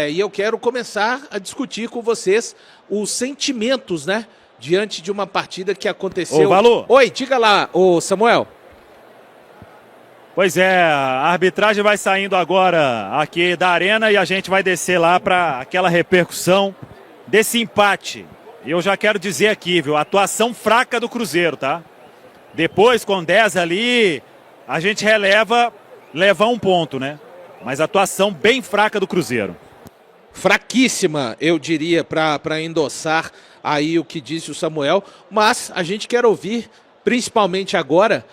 e eu quero começar a discutir com vocês os sentimentos, né, diante de uma partida que aconteceu... Ô, Valu. Oi, diga lá, ô Samuel. Pois é, a arbitragem vai saindo agora aqui da arena e a gente vai descer lá para aquela repercussão desse empate. E eu já quero dizer aqui, viu, atuação fraca do Cruzeiro, tá? Depois, com 10 ali, a gente leva um ponto, né? Mas atuação bem fraca do Cruzeiro. Fraquíssima, eu diria, para endossar aí o que disse o Samuel, mas a gente quer ouvir, principalmente agora,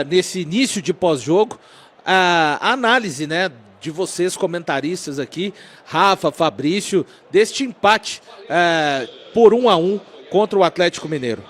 nesse início de pós-jogo, a análise, né, de vocês comentaristas aqui, Rafa, Fabrício, deste empate por 1-1 contra o Atlético Mineiro.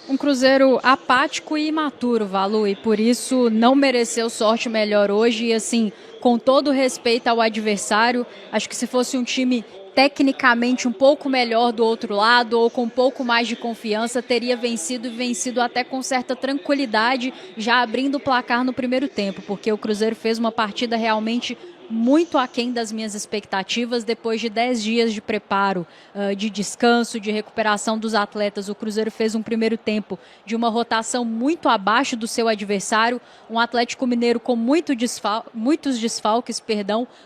Um Cruzeiro apático e imaturo, Valu, e por isso não mereceu sorte melhor hoje. E assim, com todo respeito ao adversário, acho que se fosse um time tecnicamente um pouco melhor do outro lado ou com um pouco mais de confiança, teria vencido e vencido até com certa tranquilidade, já abrindo o placar no primeiro tempo, porque o Cruzeiro fez uma partida realmente muito aquém das minhas expectativas. Depois de 10 dias de preparo, de descanso, de recuperação dos atletas, o Cruzeiro fez um primeiro tempo de uma rotação muito abaixo do seu adversário, um Atlético Mineiro com muitos desfalques,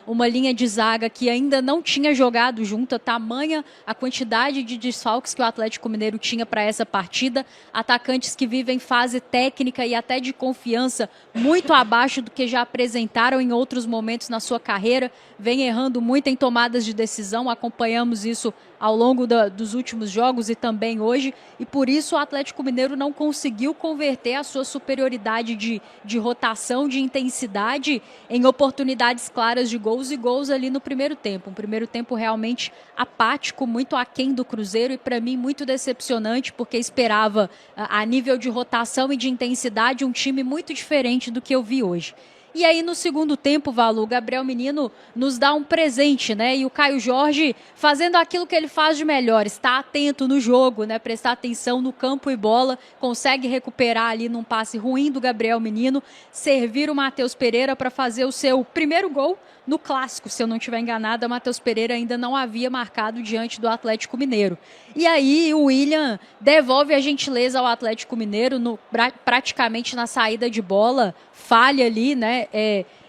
uma linha de zaga que ainda não tinha jogado junta, tamanha a quantidade de desfalques que o Atlético Mineiro tinha para essa partida, atacantes que vivem fase técnica e até de confiança muito abaixo do que já apresentaram em outros momentos na sua carreira, vem errando muito em tomadas de decisão, acompanhamos isso ao longo dos últimos jogos e também hoje, e por isso o Atlético Mineiro não conseguiu converter a sua superioridade de rotação, de intensidade, em oportunidades claras de gols e gols ali no primeiro tempo. Um primeiro tempo realmente apático, muito aquém do Cruzeiro e para mim muito decepcionante, porque esperava a nível de rotação e de intensidade um time muito diferente do que eu vi hoje. E aí no segundo tempo, Valu, o Gabriel Menino nos dá um presente, né? E o Caio Jorge fazendo aquilo que ele faz de melhor, está atento no jogo, né? Prestar atenção no campo e bola, consegue recuperar ali num passe ruim do Gabriel Menino, servir o Matheus Pereira para fazer o seu primeiro gol no clássico. Se eu não estiver enganada, o Matheus Pereira ainda não havia marcado diante do Atlético Mineiro. E aí o William devolve a gentileza ao Atlético Mineiro praticamente na saída de bola, falha ali, né?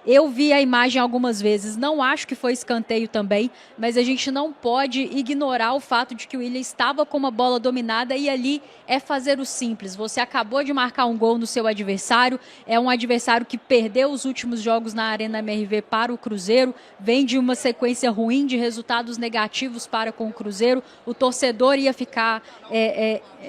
Eu vi a imagem algumas vezes, não acho que foi escanteio também, mas a gente não pode ignorar o fato de que o William estava com uma bola dominada e ali é fazer o simples. Você acabou de marcar um gol no seu adversário, é um adversário que perdeu os últimos jogos na Arena MRV para o Cruzeiro, vem de uma sequência ruim de resultados negativos para com o Cruzeiro, o torcedor ia ficar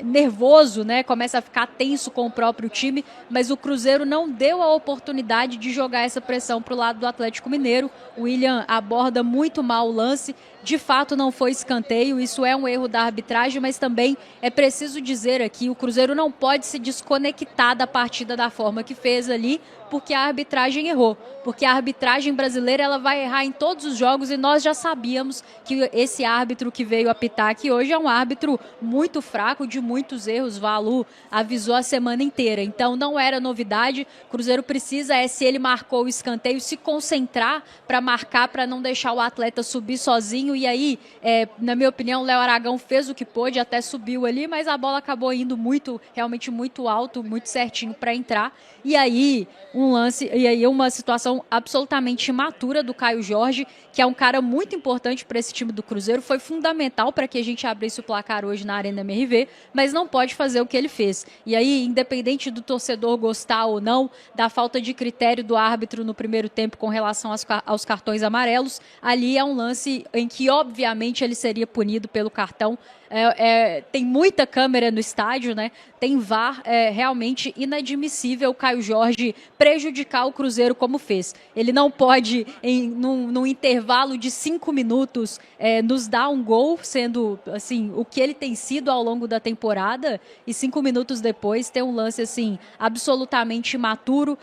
nervoso, né? Começa a ficar tenso com o próprio time, mas o Cruzeiro não deu a oportunidade de jogar essa pressão para o lado do Atlético Mineiro. O William aborda muito mal o lance, de fato não foi escanteio, isso é um erro da arbitragem, mas também é preciso dizer aqui, o Cruzeiro não pode se desconectar da partida da forma que fez ali, porque a arbitragem errou, porque a arbitragem brasileira ela vai errar em todos os jogos e nós já sabíamos que esse árbitro que veio apitar aqui hoje é um árbitro muito fraco, de muitos erros, Valu avisou a semana inteira, então não era novidade, o Cruzeiro precisa, se ele marcou o escanteio, se concentrar para marcar, para não deixar o atleta subir sozinho, e aí, na minha opinião, o Léo Aragão fez o que pôde, até subiu ali, mas a bola acabou indo realmente muito alto, muito certinho para entrar, e aí uma situação absolutamente imatura do Caio Jorge, que é um cara muito importante para esse time do Cruzeiro, foi fundamental para que a gente abrisse o placar hoje na Arena MRV, mas não pode fazer o que ele fez. E aí, independente do torcedor gostar ou não, da falta de critério do árbitro no primeiro tempo com relação aos cartões amarelos, ali é um lance em que, obviamente, ele seria punido pelo cartão. Tem muita câmera no estádio, né? Tem VAR, realmente inadmissível o Caio Jorge prejudicar o Cruzeiro como fez. Ele não pode, num intervalo de 5 minutos, nos dar um gol, sendo assim, o que ele tem sido ao longo da temporada, e 5 minutos depois ter um lance assim, absolutamente imaturo.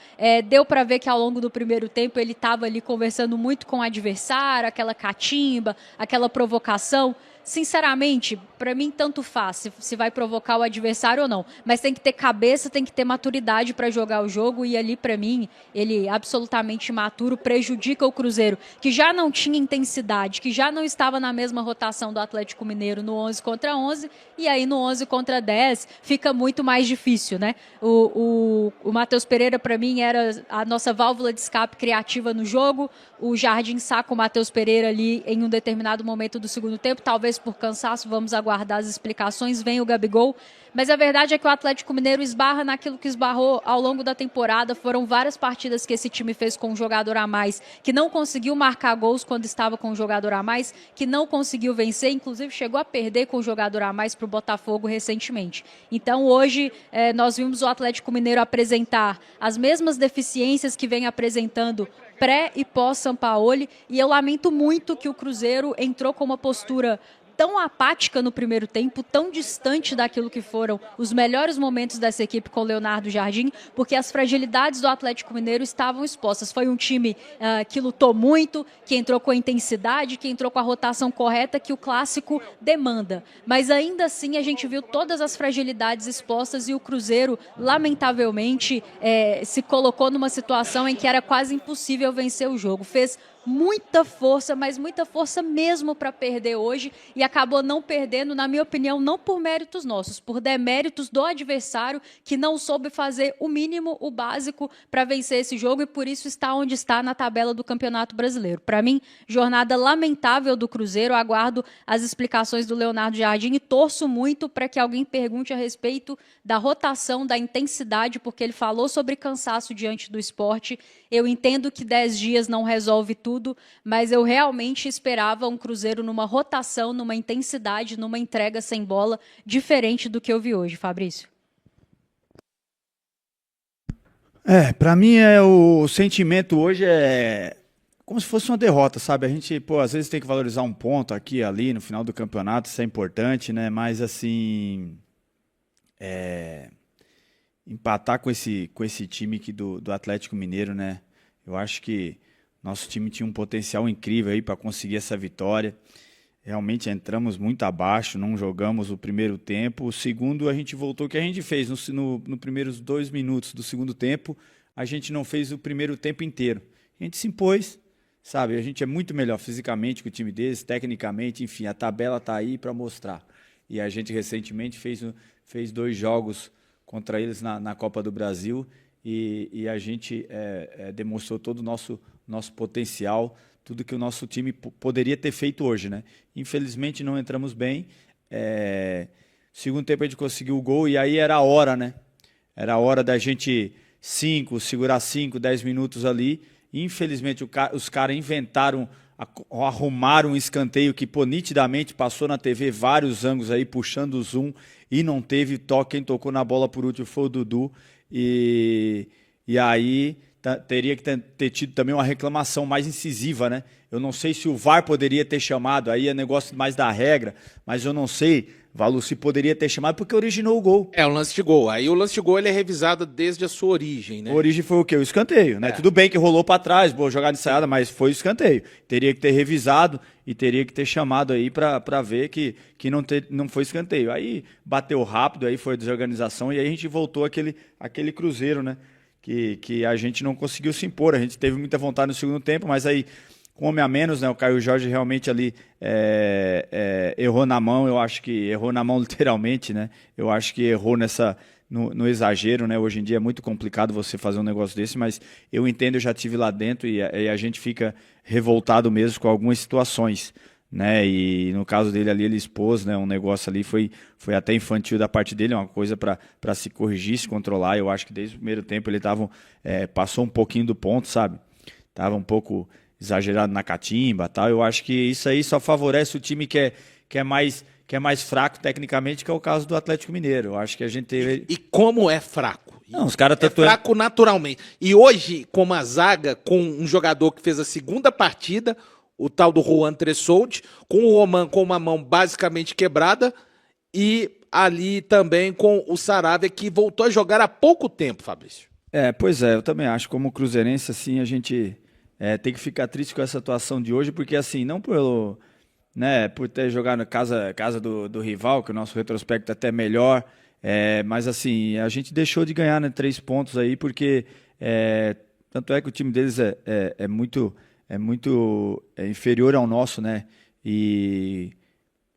Deu para ver que ao longo do primeiro tempo ele estava ali conversando muito com o adversário, aquela catimba, aquela provocação. sinceramente, para mim tanto faz se vai provocar o adversário ou não, mas tem que ter cabeça, tem que ter maturidade para jogar o jogo, e ali para mim ele absolutamente imaturo, prejudica o Cruzeiro, que já não tinha intensidade, que já não estava na mesma rotação do Atlético Mineiro no 11 contra 11, e aí no 11 contra 10 fica muito mais difícil, né? O Matheus Pereira para mim era a nossa válvula de escape criativa no jogo, o Jardim saca o Matheus Pereira ali em um determinado momento do segundo tempo, talvez por cansaço, vamos aguardar as explicações, vem o Gabigol, mas a verdade é que o Atlético Mineiro esbarra naquilo que esbarrou ao longo da temporada, foram várias partidas que esse time fez com um jogador a mais, que não conseguiu marcar gols quando estava com um jogador a mais, que não conseguiu vencer, inclusive chegou a perder com um jogador a mais para o Botafogo recentemente. Então hoje nós vimos o Atlético Mineiro apresentar as mesmas deficiências que vem apresentando pré e pós-Sampaoli, e eu lamento muito que o Cruzeiro entrou com uma postura tão apática no primeiro tempo, tão distante daquilo que foram os melhores momentos dessa equipe com o Leonardo Jardim, porque as fragilidades do Atlético Mineiro estavam expostas. Foi um time que lutou muito, que entrou com a intensidade, que entrou com a rotação correta que o clássico demanda. Mas ainda assim a gente viu todas as fragilidades expostas e o Cruzeiro, lamentavelmente, se colocou numa situação em que era quase impossível vencer o jogo. Fez muita força, mas muita força mesmo para perder hoje, e acabou não perdendo, na minha opinião, não por méritos nossos, por deméritos do adversário, que não soube fazer o mínimo, o básico para vencer esse jogo, e por isso está onde está na tabela do Campeonato Brasileiro. Para mim, jornada lamentável do Cruzeiro, aguardo as explicações do Leonardo Jardim e torço muito para que alguém pergunte a respeito da rotação, da intensidade, porque ele falou sobre cansaço diante do Sport. Eu entendo que 10 dias não resolve tudo, mas eu realmente esperava um Cruzeiro numa rotação, numa intensidade, numa entrega sem bola, diferente do que eu vi hoje, Fabrício. Para mim o sentimento hoje é como se fosse uma derrota, sabe? A gente, às vezes tem que valorizar um ponto aqui e ali no final do campeonato, isso é importante, né? Mas assim, empatar com esse time aqui do Atlético Mineiro, né? Eu acho que nosso time tinha um potencial incrível aí para conseguir essa vitória. Realmente entramos muito abaixo, não jogamos o primeiro tempo. O segundo, a gente voltou o que a gente fez no primeiros 2 minutos do segundo tempo. A gente não fez o primeiro tempo inteiro. A gente se impôs, sabe? A gente é muito melhor fisicamente que o time deles, tecnicamente, enfim, a tabela está aí para mostrar. E a gente recentemente fez 2 jogos contra eles na Copa do Brasil e a gente demonstrou todo o nosso potencial, tudo que o nosso time poderia ter feito hoje, né? Infelizmente não entramos bem. Segundo tempo a gente conseguiu o gol e aí era a hora, né? Era a hora da gente segurar 5, 10 minutos ali. Infelizmente os caras inventaram, arrumaram um escanteio que nitidamente passou na TV vários ângulos aí, puxando o zoom, e não teve toque. Quem tocou na bola por último foi o Dudu. E aí teria que ter tido também uma reclamação mais incisiva, né? Eu não sei se o VAR poderia ter chamado, aí é negócio mais da regra, mas eu não sei, Valu, se poderia ter chamado porque originou o gol. O lance de gol. Aí o lance de gol ele é revisado desde a sua origem, né? A origem foi o quê? O escanteio, né? Tudo bem que rolou para trás, boa jogada ensaiada, mas foi o escanteio. Teria que ter revisado e teria que ter chamado aí para ver que não foi escanteio. Aí bateu rápido, aí foi desorganização e aí a gente voltou aquele Cruzeiro, né? Que a gente não conseguiu se impor. A gente teve muita vontade no segundo tempo, mas aí com homem a menos, né? O Caio Jorge realmente ali errou na mão. Eu acho que errou na mão literalmente, né? Eu acho que errou no exagero, né? Hoje em dia é muito complicado você fazer um negócio desse, mas eu entendo, eu já estive lá dentro e a gente fica revoltado mesmo com algumas situações, né? E no caso dele ali, ele expôs, né, um negócio ali, foi até infantil da parte dele, uma coisa para se corrigir, se controlar. Eu acho que desde o primeiro tempo ele passou um pouquinho do ponto, sabe? Tava um pouco exagerado na catimba, tal. Eu acho que isso aí só favorece o time que é mais fraco tecnicamente, que é o caso do Atlético Mineiro. Eu acho que a gente teve... E como é fraco? Não, os caras fraco naturalmente. E hoje, com uma zaga, com um jogador que fez a segunda partida, o tal do Juan Tressoldi, com o Roman com uma mão basicamente quebrada, e ali também com o Saravia, que voltou a jogar há pouco tempo, Fabrício. Pois é, eu também acho, como cruzeirense, assim, a gente tem que ficar triste com essa atuação de hoje, porque assim, não né, por ter jogado na casa do rival, que o nosso retrospecto é até melhor. Mas assim, a gente deixou de ganhar, né, 3 pontos aí, porque tanto é que o time deles é muito inferior ao nosso, né? E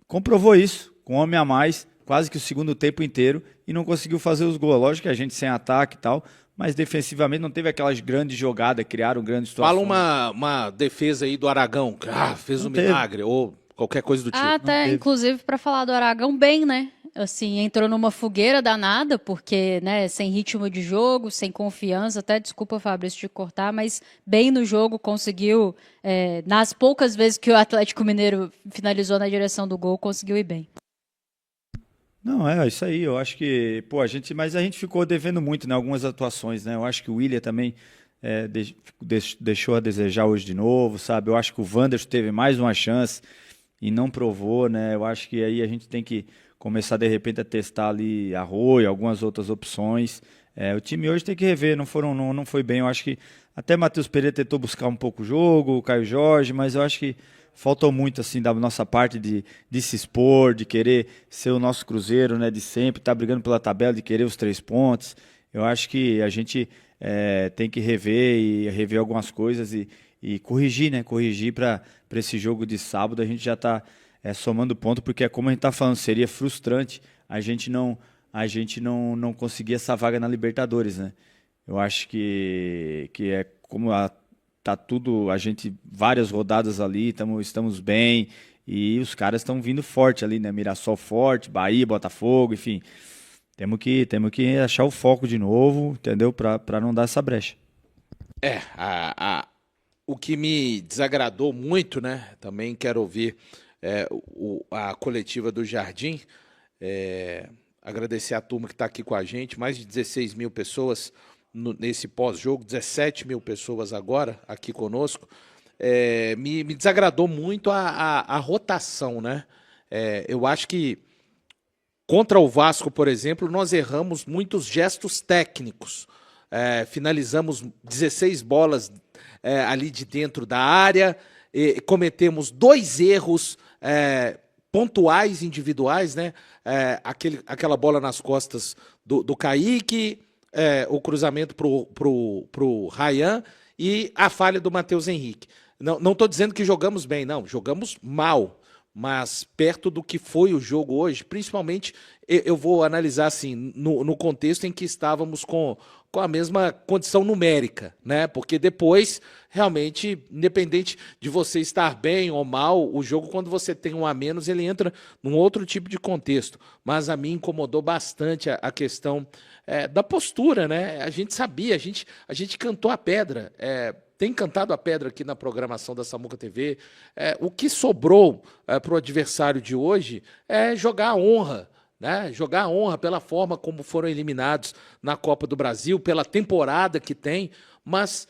comprovou isso, com um homem a mais, quase que o segundo tempo inteiro, e não conseguiu fazer os gols. Lógico que a gente sem ataque e tal, mas defensivamente não teve aquelas grandes jogadas, criaram grandes situações. Fala uma defesa aí do Aragão, que fez um milagre, ou qualquer coisa do tipo. Até, inclusive, para falar do Aragão, bem, né? Assim, entrou numa fogueira danada, porque, né, sem ritmo de jogo, sem confiança, até desculpa, Fabrício, te cortar, mas bem no jogo, conseguiu, nas poucas vezes que o Atlético Mineiro finalizou na direção do gol, conseguiu ir bem. Não, isso aí, eu acho que, mas a gente ficou devendo muito, né, algumas atuações, né, eu acho que o Willian também deixou a desejar hoje de novo, sabe, eu acho que o Wanderson teve mais uma chance e não provou, né, eu acho que aí a gente tem que começar de repente a testar ali Arroio, algumas outras opções. O time hoje tem que rever, não foi bem. Eu acho que até Matheus Pereira tentou buscar um pouco o jogo, o Caio Jorge, mas eu acho que faltou muito assim da nossa parte de se expor, de querer ser o nosso Cruzeiro, né, de sempre, estar brigando pela tabela, de querer os 3 pontos. Eu acho que a gente tem que rever algumas coisas e corrigir, né? Corrigir para esse jogo de sábado. A gente já está somando ponto, porque é como a gente está falando, seria frustrante a gente não conseguir essa vaga na Libertadores, né? Eu acho que é como tá tudo, a gente, várias rodadas ali, estamos bem, e os caras estão vindo forte ali, né? Mirassol forte, Bahia, Botafogo, enfim. Temos que achar o foco de novo, entendeu? Para não dar essa brecha. O que me desagradou muito, né? Também quero ouvir a coletiva do Jardim, agradecer a turma que está aqui com a gente, mais de 16 mil pessoas nesse pós-jogo, 17 mil pessoas agora aqui conosco. Me desagradou muito a rotação, né? Eu acho que contra o Vasco, por exemplo, nós erramos muitos gestos técnicos. Finalizamos 16 bolas ali de dentro da área, cometemos 2 erros pontuais, individuais, né? Aquela bola nas costas do Kaique, o cruzamento pro Ryan e a falha do Matheus Henrique. Não estou dizendo que jogamos bem, não, jogamos mal, mas perto do que foi o jogo hoje, principalmente eu vou analisar assim, no contexto em que estávamos com a mesma condição numérica, né? Porque depois, realmente, independente de você estar bem ou mal, o jogo, quando você tem um a menos, ele entra num outro tipo de contexto. Mas a mim incomodou bastante a questão da postura, né? A gente sabia, a gente cantou a pedra, tem cantado a pedra aqui na programação da Samuca TV. O que sobrou para o adversário de hoje é jogar a honra, né? Jogar a honra pela forma como foram eliminados na Copa do Brasil, pela temporada que tem, mas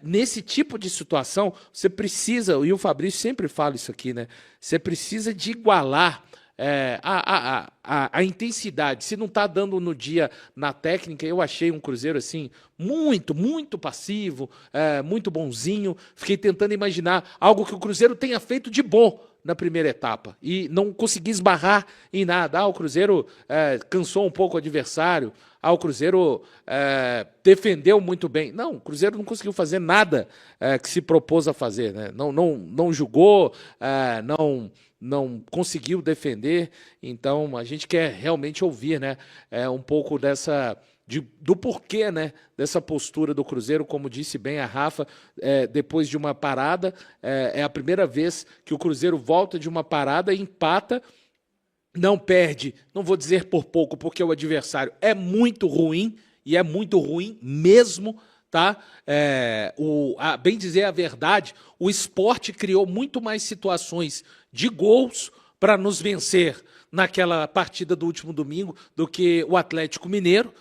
nesse tipo de situação você precisa, e o Fabrício sempre fala isso aqui, né? Você precisa de igualar a intensidade. Se não está dando no dia na técnica, eu achei um Cruzeiro assim muito, muito passivo, muito bonzinho. Fiquei tentando imaginar algo que o Cruzeiro tenha feito de bom na primeira etapa e não consegui esbarrar em nada. O Cruzeiro cansou um pouco o adversário, o Cruzeiro defendeu muito bem. Não, o Cruzeiro não conseguiu fazer nada que se propôs a fazer, né? Não jogou, não conseguiu defender. Então a gente quer realmente ouvir, né, um pouco do porquê, né, dessa postura do Cruzeiro. Como disse bem a Rafa, depois de uma parada, é a primeira vez que o Cruzeiro volta de uma parada e empata, não perde, não vou dizer por pouco, porque o adversário é muito ruim, e é muito ruim mesmo, tá? Bem dizer a verdade, o Sport criou muito mais situações de gols para nos vencer naquela partida do último domingo do que o Atlético Mineiro.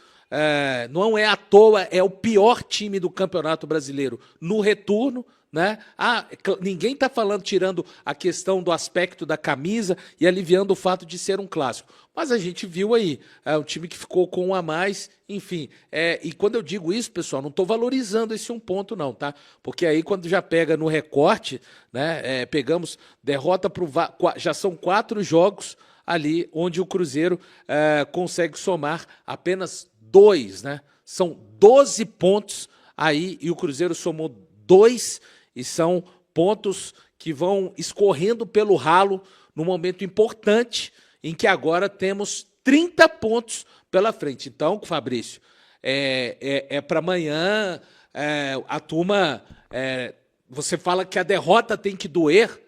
Não é à toa, é o pior time do Campeonato Brasileiro no retorno, né? Ninguém está falando, tirando a questão do aspecto da camisa e aliviando o fato de ser um clássico. Mas a gente viu aí, um time que ficou com um a mais, enfim. E quando eu digo isso, pessoal, não estou valorizando esse um ponto não, tá? Porque aí quando já pega no recorte, né, pegamos derrota já são 4 jogos ali onde o Cruzeiro consegue somar apenas 2, né? São 12 pontos aí e o Cruzeiro somou 2 e são pontos que vão escorrendo pelo ralo no momento importante em que agora temos 30 pontos pela frente. Então, Fabrício, para amanhã a turma... você fala que a derrota tem que doer,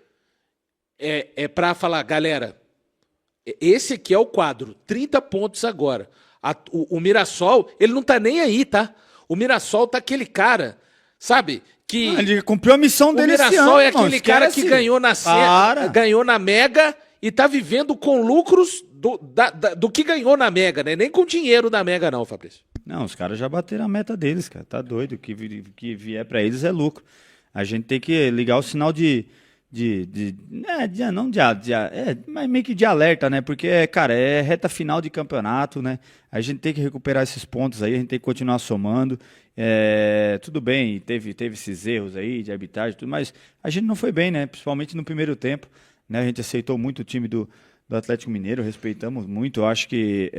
para falar, galera, esse aqui é o quadro, 30 pontos agora. O Mirassol, ele não tá nem aí, tá? O Mirassol tá aquele cara, sabe? Que ele cumpriu a missão dele esse ano. O Mirassol é aquele cara que ganhou ganhou na Mega e tá vivendo com lucros do que ganhou na Mega, né? Nem com dinheiro da Mega não, Fabrício. Não, os caras já bateram a meta deles, cara. Tá doido. O que vier pra eles é lucro. A gente tem que ligar o sinal mas meio que de alerta, né? Porque, cara, é reta final de campeonato, né? A gente tem que recuperar esses pontos aí, a gente tem que continuar somando. Tudo bem, teve esses erros aí de arbitragem, tudo, mas a gente não foi bem, né? Principalmente no primeiro tempo, né? A gente aceitou muito o time do Atlético Mineiro, respeitamos muito. Eu acho que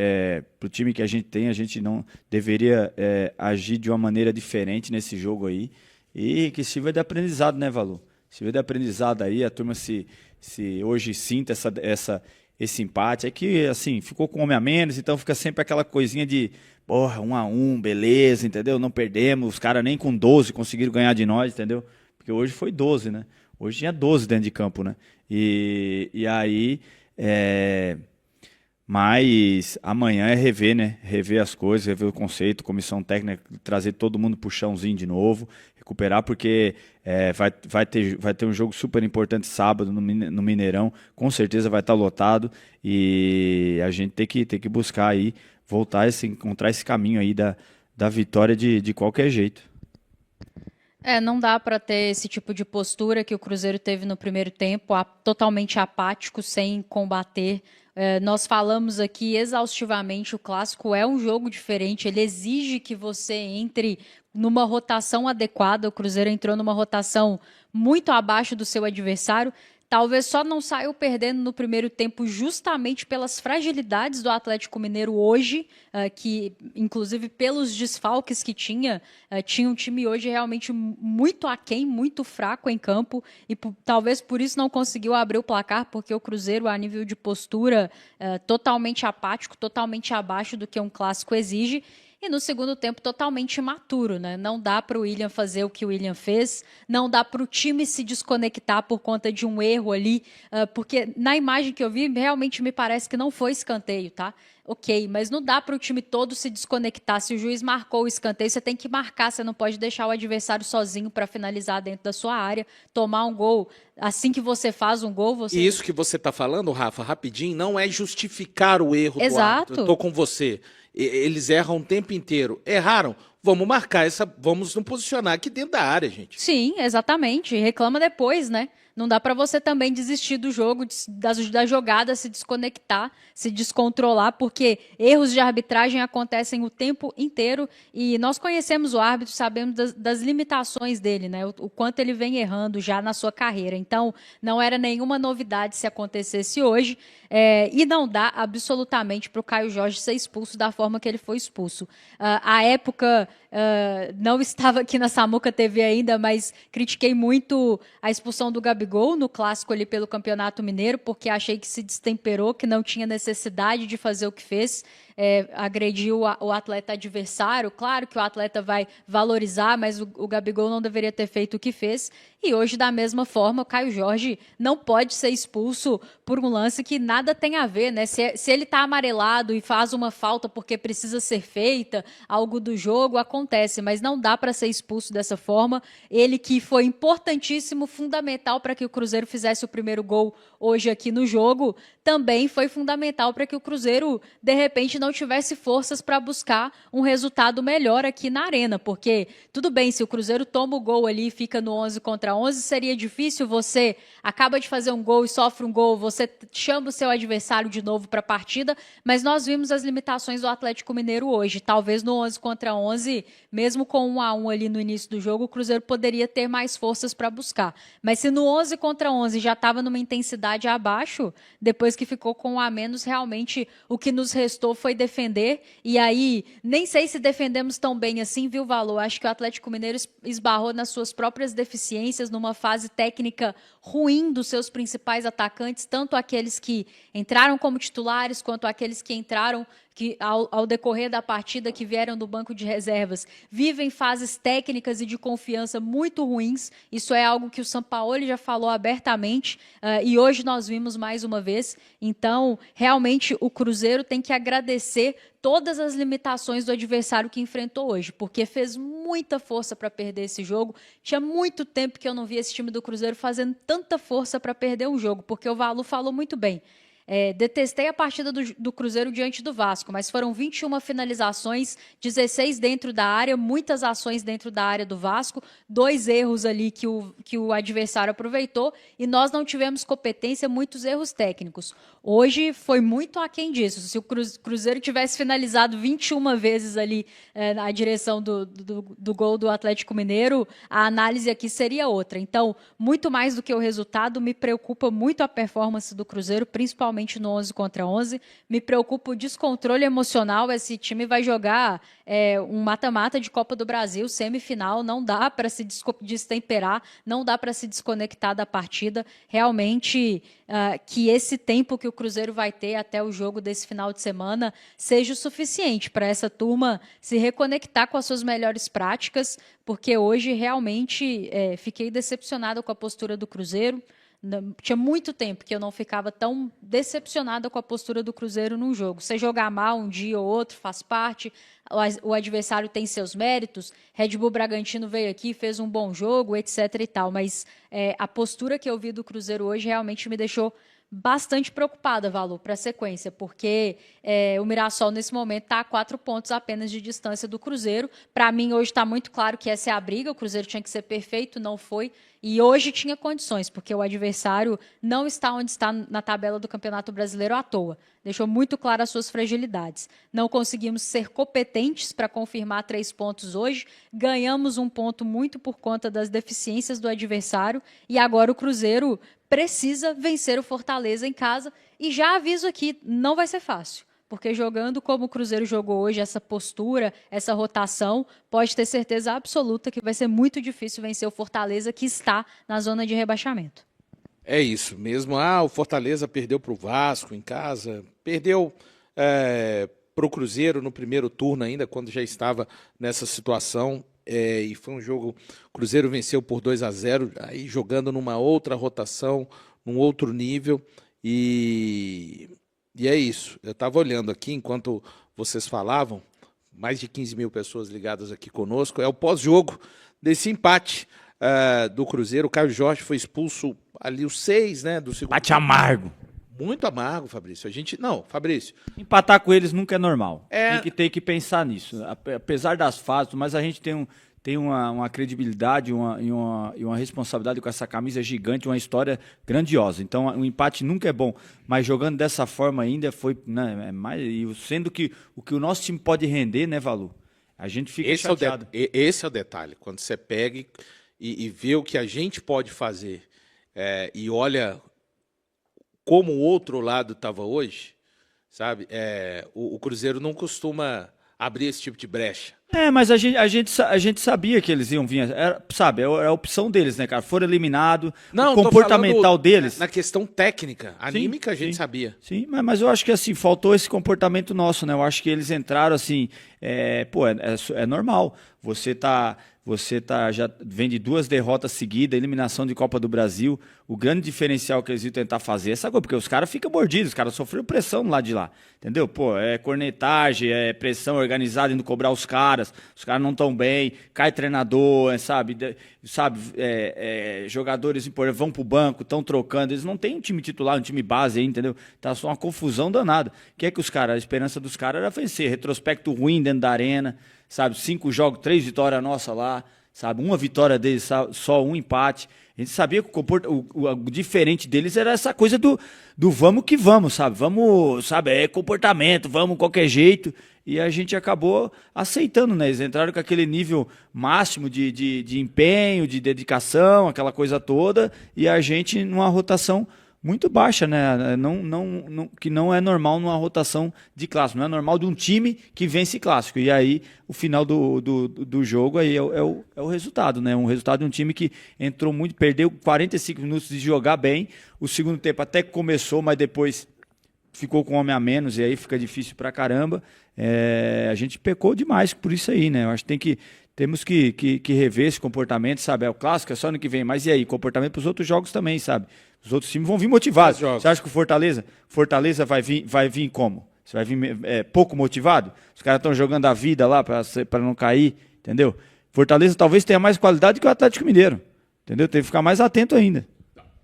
pro time que a gente não deveria agir de uma maneira diferente nesse jogo aí. E que sirva de aprendizado, né, Valu? Sirva de aprendizado aí, a turma se hoje sinta esse empate. É que, assim, ficou com um homem a menos, então fica sempre aquela coisinha de, 1-1, beleza, entendeu? Não perdemos, os caras nem com 12 conseguiram ganhar de nós, entendeu? Porque hoje foi 12, né? Hoje tinha 12 dentro de campo, né? E aí... Mas amanhã é rever, né? Rever as coisas, rever o conceito, comissão técnica, trazer todo mundo pro chãozinho de novo, recuperar, porque vai ter um jogo super importante sábado no Mineirão, com certeza vai estar lotado e a gente tem que buscar aí, encontrar esse caminho aí da vitória de qualquer jeito. Não dá para ter esse tipo de postura que o Cruzeiro teve no primeiro tempo, totalmente apático, sem combater. Nós falamos aqui exaustivamente, o Clássico é um jogo diferente, ele exige que você entre numa rotação adequada. O Cruzeiro entrou numa rotação muito abaixo do seu adversário. Talvez só não saiu perdendo no primeiro tempo justamente pelas fragilidades do Atlético Mineiro hoje, que inclusive pelos desfalques que tinha um time hoje realmente muito aquém, muito fraco em campo, e talvez por isso não conseguiu abrir o placar, porque o Cruzeiro, a nível de postura, totalmente apático, totalmente abaixo do que um clássico exige. E no segundo tempo totalmente imaturo, né? Não dá para o William fazer o que o William fez, não dá para o time se desconectar por conta de um erro ali, porque na imagem que eu vi realmente me parece que não foi escanteio, tá? Ok, mas não dá para o time todo se desconectar. Se o juiz marcou o escanteio, você tem que marcar, você não pode deixar o adversário sozinho para finalizar dentro da sua área, tomar um gol. Assim que você faz um gol, você... E isso que você está falando, Rafa, rapidinho, não é justificar o erro do árbitro. Eu estou com você. Eles erram o tempo inteiro. Erraram? Vamos marcar vamos nos posicionar aqui dentro da área, gente. Sim, exatamente. Reclama depois, né? Não dá para você também desistir do jogo, da jogada, se desconectar, se descontrolar, porque erros de arbitragem acontecem o tempo inteiro e nós conhecemos o árbitro, sabemos das limitações dele, né? O quanto ele vem errando já na sua carreira. Então, não era nenhuma novidade se acontecesse hoje. E não dá absolutamente para o Caio Jorge ser expulso da forma que ele foi expulso. À época, não estava aqui na Samuca TV ainda, mas critiquei muito a expulsão do Gabigol no clássico ali pelo Campeonato Mineiro, porque achei que se destemperou, que não tinha necessidade de fazer o que fez. Agrediu o atleta adversário. Claro que o atleta vai valorizar, mas o Gabigol não deveria ter feito o que fez. E hoje, da mesma forma, o Caio Jorge não pode ser expulso por um lance que nada tem a ver, né? Se ele está amarelado e faz uma falta porque precisa ser feita, algo do jogo, acontece, mas não dá para ser expulso dessa forma. Ele que foi importantíssimo, fundamental para que o Cruzeiro fizesse o primeiro gol hoje aqui no jogo, também foi fundamental para que o Cruzeiro, de repente, não não tivesse forças para buscar um resultado melhor aqui na Arena, porque tudo bem, se o Cruzeiro toma o gol ali e fica no 11 contra 11, seria difícil, você acaba de fazer um gol e sofre um gol, você chama o seu adversário de novo para a partida, mas nós vimos as limitações do Atlético Mineiro hoje. Talvez no 11 contra 11, mesmo com 1-1 ali no início do jogo, o Cruzeiro poderia ter mais forças para buscar. Mas se no 11 contra 11 já estava numa intensidade abaixo, depois que ficou com 1 a menos, realmente o que nos restou foi defender. E aí, nem sei se defendemos tão bem assim, viu, Valor? Acho que o Atlético Mineiro esbarrou nas suas próprias deficiências, numa fase técnica ruim dos seus principais atacantes, tanto aqueles que entraram como titulares, quanto aqueles que entraram que ao decorrer da partida, que vieram do banco de reservas, vivem fases técnicas e de confiança muito ruins. Isso é algo que o Sampaoli já falou abertamente, e hoje nós vimos mais uma vez. Então, realmente, o Cruzeiro tem que agradecer todas as limitações do adversário que enfrentou hoje, porque fez muita força para perder esse jogo. Tinha muito tempo que eu não via esse time do Cruzeiro fazendo tanta força para perder um jogo, porque o Valu falou muito bem. Detestei a partida do Cruzeiro diante do Vasco, mas foram 21 finalizações, 16 dentro da área, muitas ações dentro da área do Vasco, 2 erros ali que o adversário aproveitou, e nós não tivemos competência, muitos erros técnicos. Hoje foi muito aquém disso. Se o Cruzeiro tivesse finalizado 21 vezes ali na direção do gol do Atlético Mineiro, a análise aqui seria outra. Então, muito mais do que o resultado, me preocupa muito a performance do Cruzeiro, principalmente no 11 contra 11. Me preocupa o descontrole emocional. Esse time vai jogar um mata-mata de Copa do Brasil, semifinal. Não dá para se destemperar, não dá para se desconectar da partida. Realmente, que esse tempo que o Cruzeiro vai ter até o jogo desse final de semana seja o suficiente para essa turma se reconectar com as suas melhores práticas, porque hoje realmente fiquei decepcionada com a postura do Cruzeiro. Tinha muito tempo que eu não ficava tão decepcionada com a postura do Cruzeiro num jogo. Você jogar mal um dia ou outro faz parte, o adversário tem seus méritos, Red Bull Bragantino veio aqui, fez um bom jogo, etc. e tal, mas a postura que eu vi do Cruzeiro hoje realmente me deixou bastante preocupada, Valu, para a sequência, porque o Mirassol, nesse momento, está a 4 pontos apenas de distância do Cruzeiro. Para mim, hoje está muito claro que essa é a briga, o Cruzeiro tinha que ser perfeito, não foi, e hoje tinha condições, porque o adversário não está onde está na tabela do Campeonato Brasileiro à toa. Deixou muito claro as suas fragilidades. Não conseguimos ser competentes para confirmar 3 pontos hoje, ganhamos 1 ponto muito por conta das deficiências do adversário, e agora o Cruzeiro precisa vencer o Fortaleza em casa, e já aviso aqui, não vai ser fácil, porque jogando como o Cruzeiro jogou hoje, essa postura, essa rotação, pode ter certeza absoluta que vai ser muito difícil vencer o Fortaleza, que está na zona de rebaixamento. É isso mesmo. O Fortaleza perdeu para o Vasco em casa, perdeu para o Cruzeiro no primeiro turno ainda, quando já estava nessa situação. E foi um jogo, o Cruzeiro venceu por 2-0, aí jogando numa outra rotação, num outro nível, e é isso. Eu estava olhando aqui, enquanto vocês falavam, mais de 15 mil pessoas ligadas aqui conosco, é o pós-jogo desse empate do Cruzeiro. O Caio Jorge foi expulso ali os 6, né, do segundo. Empate amargo. Muito amargo, Fabrício. Não, Fabrício. Empatar com eles nunca é normal. Tem que pensar nisso. Apesar das fases, mas a gente tem uma credibilidade e uma responsabilidade com essa camisa gigante, uma história grandiosa. Então, o empate nunca é bom. Mas jogando dessa forma ainda foi, né, sendo que o que o nosso time pode render, né, Valu? A gente fica chateado. Esse é o detalhe. Quando você pega e vê o que a gente pode fazer e olha como o outro lado estava hoje, sabe? O Cruzeiro não costuma abrir esse tipo de brecha. Mas a gente sabia que eles iam vir, era a opção deles, né, cara? Foram eliminados, o comportamental deles. Na questão técnica, anímica, a gente sabia. Sim, mas eu acho que assim, faltou esse comportamento nosso, né? Eu acho que eles entraram assim, é normal. Você você já vem de 2 derrotas seguidas, eliminação de Copa do Brasil. O grande diferencial que eles iam tentar fazer é essa coisa, porque os caras ficam mordidos, os caras sofreram pressão lá de lá, entendeu? Pô, é cornetagem, é pressão organizada indo cobrar os caras não estão bem, cai treinador, jogadores importantes vão pro banco, estão trocando, eles não têm um time titular, um time base aí, entendeu? Tá só uma confusão danada. O que é que a esperança dos caras era vencer, retrospecto ruim dentro da arena, sabe, 5 jogos, 3 vitórias nossa lá, sabe, 1 vitória deles, só 1 empate. A gente sabia que o diferente deles era essa coisa do vamos que vamos, sabe, vamos, sabe, é comportamento, vamos qualquer jeito, e a gente acabou aceitando, né, eles entraram com aquele nível máximo de empenho, de dedicação, aquela coisa toda, e a gente numa rotação muito baixa, né? Que não é normal numa rotação de clássico, não é normal de um time que vence clássico. E aí, o final do jogo aí é o resultado, né? Um resultado de um time que entrou muito, perdeu 45 minutos de jogar bem. O segundo tempo até que começou, mas depois ficou com um homem a menos, e aí fica difícil pra caramba. A gente pecou demais por isso aí, né? Eu acho que temos que rever esse comportamento, sabe? O clássico é só ano que vem, mas e aí? Comportamento para os outros jogos também, sabe? Os outros times vão vir motivados. Você acha que o Fortaleza vai vir como? Você vai vir pouco motivado? Os caras estão jogando a vida lá para não cair, entendeu? Fortaleza talvez tenha mais qualidade que o Atlético Mineiro, entendeu? Tem que ficar mais atento ainda.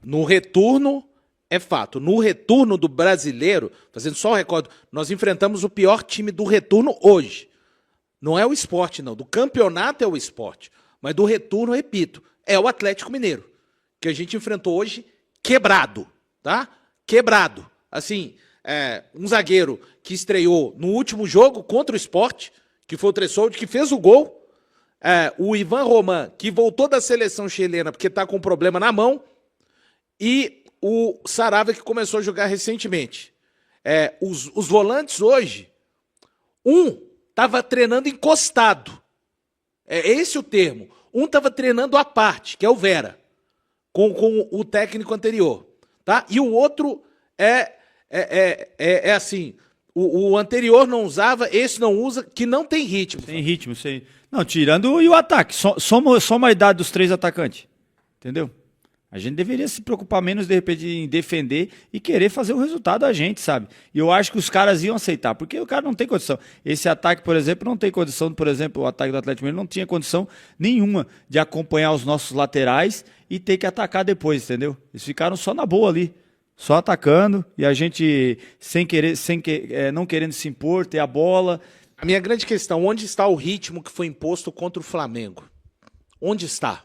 No retorno, é fato. No retorno do Brasileiro, fazendo só o recorde, nós enfrentamos o pior time do retorno hoje. Não é o Sport, não. Do campeonato é o Sport. Mas do retorno, repito, é o Atlético Mineiro. Que a gente enfrentou hoje quebrado, tá? Quebrado. Assim, um zagueiro que estreou no último jogo contra o Sport, que foi o Tressoldi, que fez o gol. O Ivan Roman, que voltou da seleção chilena porque tá com um problema na mão. E o Saravia, que começou a jogar recentemente. Os volantes hoje, estava treinando encostado. É esse o termo. Um estava treinando à parte, que é o Vera, com o técnico anterior. Tá? E o outro é assim, o anterior não usava, esse não usa, que não tem ritmo. Sem ritmo, sem... Não, tirando e o ataque. Soma a idade dos 3 atacantes. Entendeu? A gente deveria se preocupar menos, de repente, em defender e querer fazer o resultado a gente, sabe? E eu acho que os caras iam aceitar, porque o cara não tem condição. Esse ataque, por exemplo, não tem condição, por exemplo, o ataque do Atlético Mineiro não tinha condição nenhuma de acompanhar os nossos laterais e ter que atacar depois, entendeu? Eles ficaram só na boa ali, só atacando, e a gente não querendo se impor, ter a bola. A minha grande questão, onde está o ritmo que foi imposto contra o Flamengo? Onde está?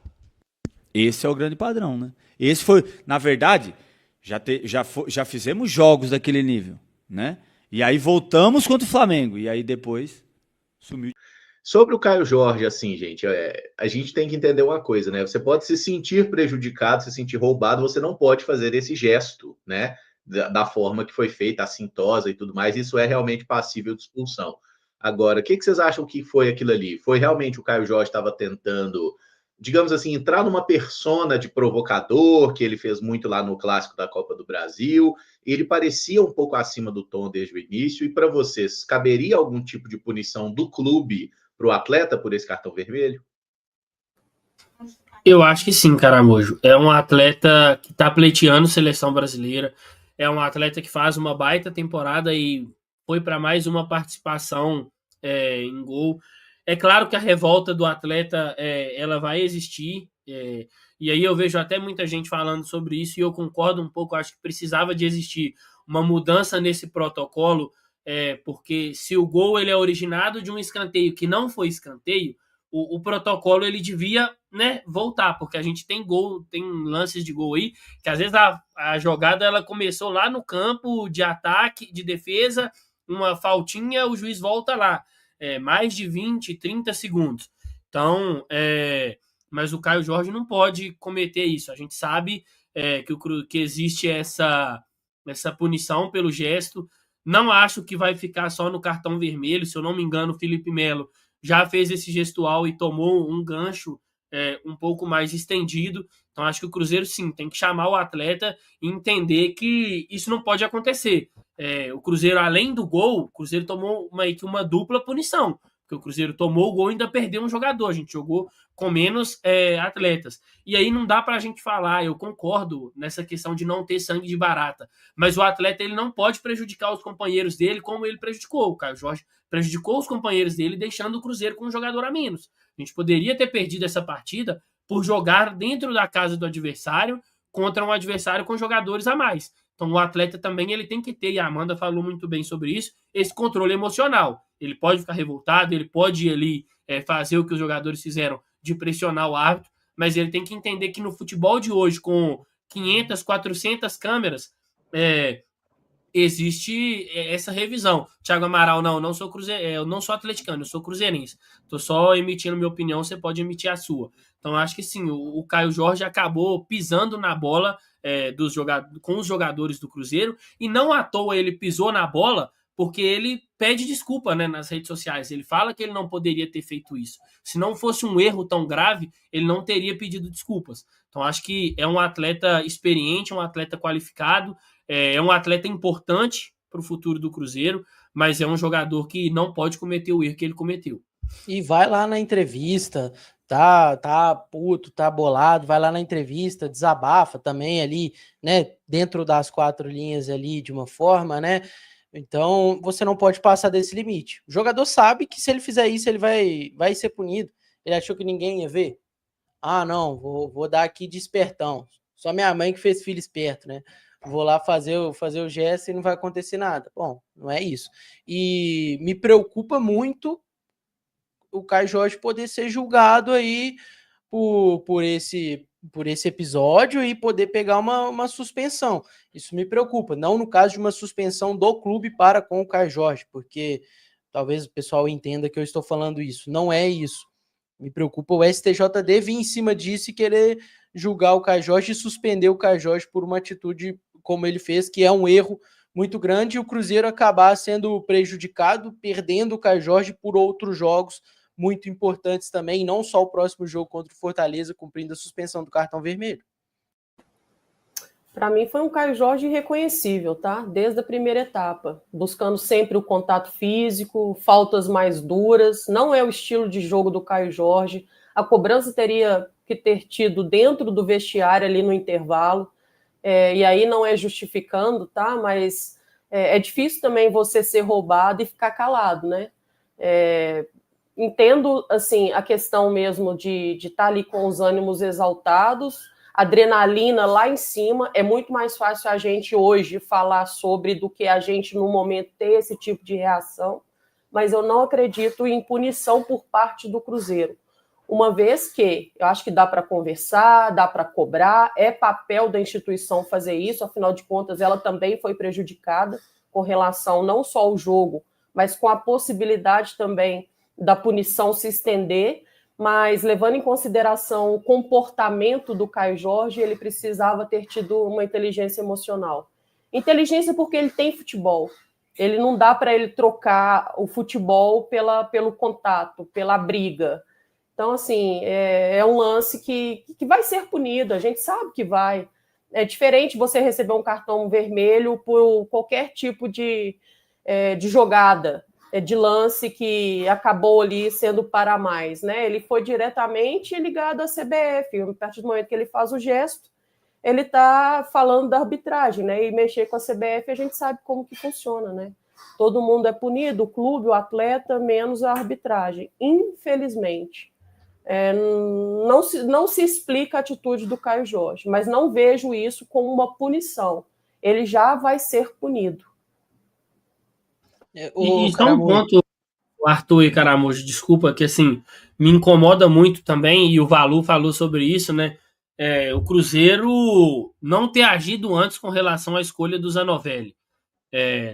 Esse é o grande padrão, né? Esse foi, na verdade, já fizemos jogos daquele nível, né? E aí voltamos contra o Flamengo, e aí depois sumiu. Sobre o Caio Jorge, assim, gente, a gente tem que entender uma coisa, né? Você pode se sentir prejudicado, se sentir roubado, você não pode fazer esse gesto, né? Da forma que foi feita, assintosa e tudo mais, isso é realmente passível de expulsão. Agora, o que vocês acham que foi aquilo ali? Foi realmente o Caio Jorge estava tentando, digamos assim, entrar numa persona de provocador, que ele fez muito lá no Clássico da Copa do Brasil, ele parecia um pouco acima do tom desde o início, e para vocês, caberia algum tipo de punição do clube para o atleta por esse cartão vermelho? Eu acho que sim, Caramojo. É um atleta que está pleiteando seleção brasileira, é um atleta que faz uma baita temporada e foi para mais uma participação em gol. É claro que a revolta do atleta ela vai existir, e aí eu vejo até muita gente falando sobre isso, e eu concordo um pouco, acho que precisava de existir uma mudança nesse protocolo, porque se o gol ele é originado de um escanteio que não foi escanteio, o protocolo ele devia, né, voltar, porque a gente tem gol, tem lances de gol aí, que às vezes a jogada ela começou lá no campo de ataque, de defesa, uma faltinha, o juiz volta lá. Mais de 20, 30 segundos. Então, mas o Caio Jorge não pode cometer isso. A gente sabe que existe essa punição pelo gesto. Não acho que vai ficar só no cartão vermelho. Se eu não me engano, o Felipe Melo já fez esse gestual e tomou um gancho um pouco mais estendido. Então, acho que o Cruzeiro, sim, tem que chamar o atleta e entender que isso não pode acontecer. O Cruzeiro, além do gol, o Cruzeiro tomou uma dupla punição. porque o Cruzeiro tomou o gol e ainda perdeu um jogador, a gente jogou com menos atletas. E aí não dá para a gente falar, eu concordo nessa questão de não ter sangue de barata, mas o atleta ele não pode prejudicar os companheiros dele como ele prejudicou. O Caio Jorge prejudicou os companheiros dele, deixando o Cruzeiro com um jogador a menos. A gente poderia ter perdido essa partida por jogar dentro da casa do adversário contra um adversário com jogadores a mais. Então o atleta também ele tem que ter, e a Amanda falou muito bem sobre isso, esse controle emocional. Ele pode ficar revoltado, ele pode ir ali fazer o que os jogadores fizeram de pressionar o árbitro, mas ele tem que entender que no futebol de hoje, com 500, 400 câmeras, existe essa revisão. Thiago Amaral, não sou eu não sou atleticano, eu sou cruzeirense. Estou só emitindo minha opinião, você pode emitir a sua. Então, acho que sim, o Caio Jorge acabou pisando na bola com os jogadores do Cruzeiro, e não à toa ele pisou na bola, porque ele pede desculpa, né, nas redes sociais. Ele fala que ele não poderia ter feito isso. Se não fosse um erro tão grave, ele não teria pedido desculpas. Então, acho que é um atleta experiente, um atleta qualificado, é um atleta importante para o futuro do Cruzeiro, mas é um jogador que não pode cometer o erro que ele cometeu. E vai lá na entrevista, tá puto, tá bolado, vai lá na entrevista, desabafa também ali, né, dentro das 4 linhas ali de uma forma, né? Então, você não pode passar desse limite. O jogador sabe que se ele fizer isso, ele vai ser punido. Ele achou que ninguém ia ver? Ah, não, vou dar aqui de espertão. Só minha mãe que fez filho esperto, né? Vou lá fazer o gesto e não vai acontecer nada. Bom, não é isso. E me preocupa muito o Caio Jorge poder ser julgado aí por esse episódio e poder pegar uma suspensão. Isso me preocupa, não no caso de uma suspensão do clube para com o Caio Jorge, porque talvez o pessoal entenda que eu estou falando isso. Não é isso. Me preocupa o STJD vir em cima disso e querer julgar o Caio Jorge e suspender o Caio Jorge por uma atitude como ele fez, que é um erro muito grande, e o Cruzeiro acabar sendo prejudicado, perdendo o Caio Jorge por outros jogos muito importantes também, não só o próximo jogo contra o Fortaleza, cumprindo a suspensão do cartão vermelho. Para mim foi um Caio Jorge irreconhecível, tá? Desde a primeira etapa, buscando sempre o contato físico, faltas mais duras, não é o estilo de jogo do Caio Jorge, a cobrança teria que ter tido dentro do vestiário ali no intervalo, e aí não é justificando, tá? Mas é difícil também você ser roubado e ficar calado, né? Entendo, assim, a questão mesmo de estar ali com os ânimos exaltados, adrenalina lá em cima, é muito mais fácil a gente hoje falar sobre do que a gente no momento ter esse tipo de reação, mas eu não acredito em punição por parte do Cruzeiro, uma vez que eu acho que dá para conversar, dá para cobrar, é papel da instituição fazer isso, afinal de contas ela também foi prejudicada com relação não só ao jogo, mas com a possibilidade também da punição se estender, mas levando em consideração o comportamento do Caio Jorge, ele precisava ter tido uma inteligência emocional. Inteligência porque ele tem futebol. Ele não dá para ele trocar o futebol pelo contato, pela briga. Então, assim, é um lance que vai ser punido, a gente sabe que vai. É diferente você receber um cartão vermelho por qualquer tipo de jogada, de lance que acabou ali sendo para mais, né? Ele foi diretamente ligado à CBF. A partir do momento que ele faz o gesto, ele está falando da arbitragem, né? E mexer com a CBF, a gente sabe como que funciona, né? Todo mundo é punido, o clube, o atleta, menos a arbitragem. Infelizmente. Não se explica a atitude do Caio Jorge, mas não vejo isso como uma punição. Ele já vai ser punido. E só um ponto, Arthur e Caramujo, desculpa, que assim, me incomoda muito também, e o Valu falou sobre isso, né? O Cruzeiro não ter agido antes com relação à escolha do Zanovelli.